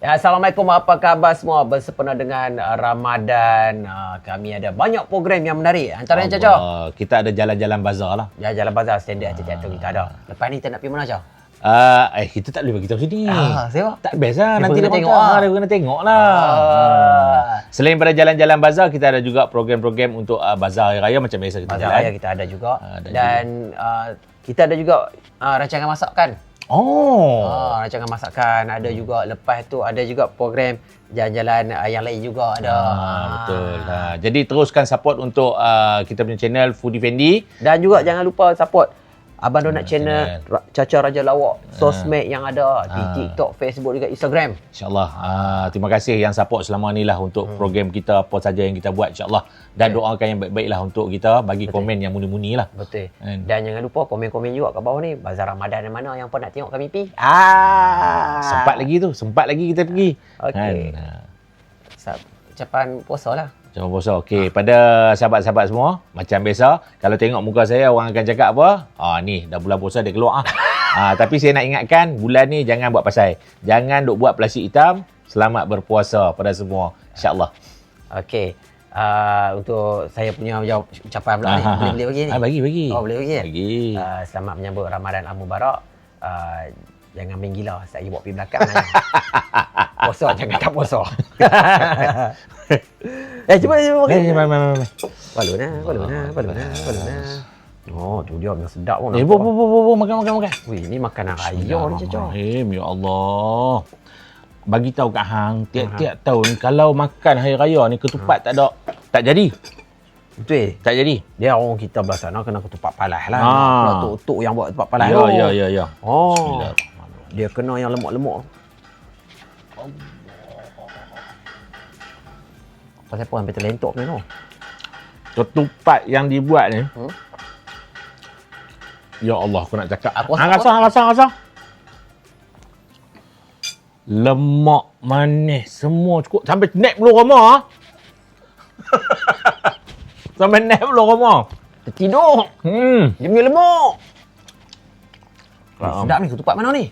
Ya, Assalamualaikum, apa khabar semua? Bersempena dengan Ramadan, kami ada banyak program yang menarik. Antaranya Caca, kita ada jalan-jalan bazar lah. ya, Jalan Bazar standard setiap tu kita ada. Lepas ni kita nak pergi mana Caca? Kita tak boleh bagi tahu sini. Sebab? Tak best lah. Dia Nanti kena dia tengok tengok lah. Dia kena tengok lah. Selain pada jalan-jalan bazar, kita ada juga program-program untuk bazar Hari Raya macam biasa kita Bazar jalan. Raya kita ada juga. Dan kita ada juga rancangan masakan. Rancangan masakan ada juga. Lepas tu ada juga program jalan-jalan yang lain juga ada. Betul. Jadi teruskan support untuk kita punya channel Foodie Fendi. Dan juga jangan lupa support Abang Donat channel Caca Raja Lawak, sosmed yang ada di TikTok, Facebook juga Instagram. InsyaAllah. Terima kasih yang support selama ni lah untuk program kita, apa saja yang kita buat insyaAllah. Dan doakan yang baik-baik lah untuk kita, bagi komen yang muni-muni lah. Betul. Dan jangan lupa komen-komen juga kat bawah ni. Bazar Ramadan mana yang pun nak tengok kami pergi. Sempat lagi kita pergi. Okey. Ucapan puasa lah. Jangan puasa. Okey, pada sahabat-sahabat semua, macam biasa, kalau tengok muka saya orang akan cakap apa? Ni dah bulan puasa dia keluar tapi saya nak ingatkan, bulan ni jangan buat pasal. Jangan duk buat plastik hitam. Selamat berpuasa pada semua. InsyaAllah. Okey. Untuk saya punya ucapan pula ni. Boleh bagi ni? Bagi. Boleh bagi. Bagi. Selamat menyambut Ramadan Al-Mubarak. Jangan main gila. Saya bawa pergi belakang. Puasa jangan tak puasa. Cuba makan. Baluna. Tu dia yang sedap pun. Makan. Wih, ni makanan raya ni Caca. Ya Allah. Bagi tahu kat hang, tiap-tiap tahun kalau makan hari raya ni ketupat tak jadi. Betul. Tak jadi. Dia orang kita belah sana kena ketupat palas lah. Tok-tok yang buat ketupat palas tu. Ya. Dia kena yang lemak-lemak. Pasal apa sampai terlentok ni tu? Ketupat yang dibuat ni. Ya Allah, aku nak cakap. Rasa. Lemak, manis, semua cukup. Sampai naik belum rama. Sampai naik belum rama. Tertidur. Dia punya lemak. Sedap ni, ketupat mana ni?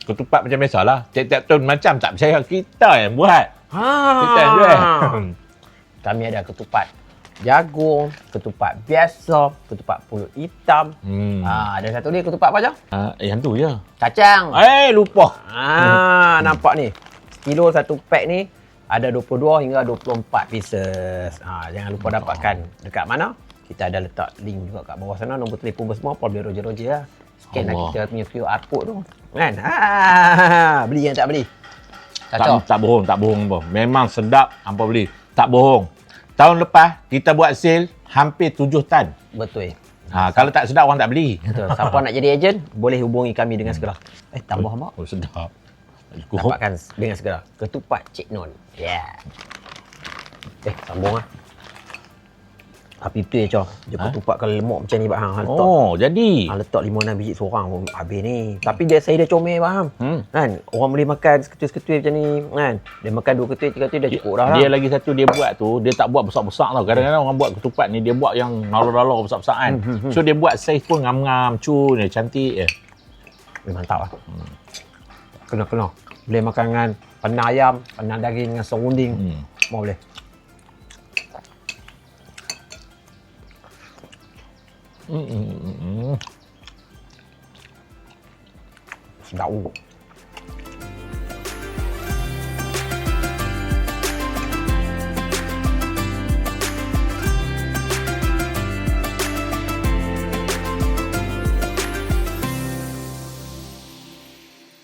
Ketupat macam biasalah. Tiap-tiap tahun macam tak percaya kita yang buat. Kita yang jual. Kami ada ketupat jagung, ketupat biasa, ketupat pulut hitam. Ada satu ni ketupat apa je? Yang tu je. Kacang. Lupa. Nampak ni. Kilo satu pack ni ada 22 hingga 24 pieces. Jangan lupa dapatkan dekat mana? Kita ada letak link juga kat bawah sana, nombor telefon semua. Apa boleh roger lah. Scan lah kita punya QR code tu. Kan? Beli yang tak beli. Tak bohong apa. Memang sedap hampa beli. Tak bohong. Tahun lepas kita buat sale hampir 7 tan. Betul. Kalau tak sedap orang tak beli. Betul. Siapa nak jadi ejen boleh hubungi kami dengan segera. Tambah mak. Sedap. Dapatkan dengan segera ketupat Cik Non. Sambung lah. Tapi tu Caca. Dia ketupat kalau lemak macam ni hang letak. Jadi. Letak 5-6 biji seorang pun habis ni. Tapi saya dah comel faham. Kan? Orang boleh makan seketul-seketul macam ni kan. Dia makan 2 ketul, 3 ketul dah cukup dah. Dia lagi satu dia buat tu, dia tak buat besar-besar tau. Kadang-kadang orang buat ketupat ni dia buat yang nala-nala besar-besar kan. So dia buat saiz pun ngam-ngam, cun, cantik je. Mantap lah. Kena. Boleh makan dengan penang ayam, penang daging dengan serunding. Mau boleh. Sedap.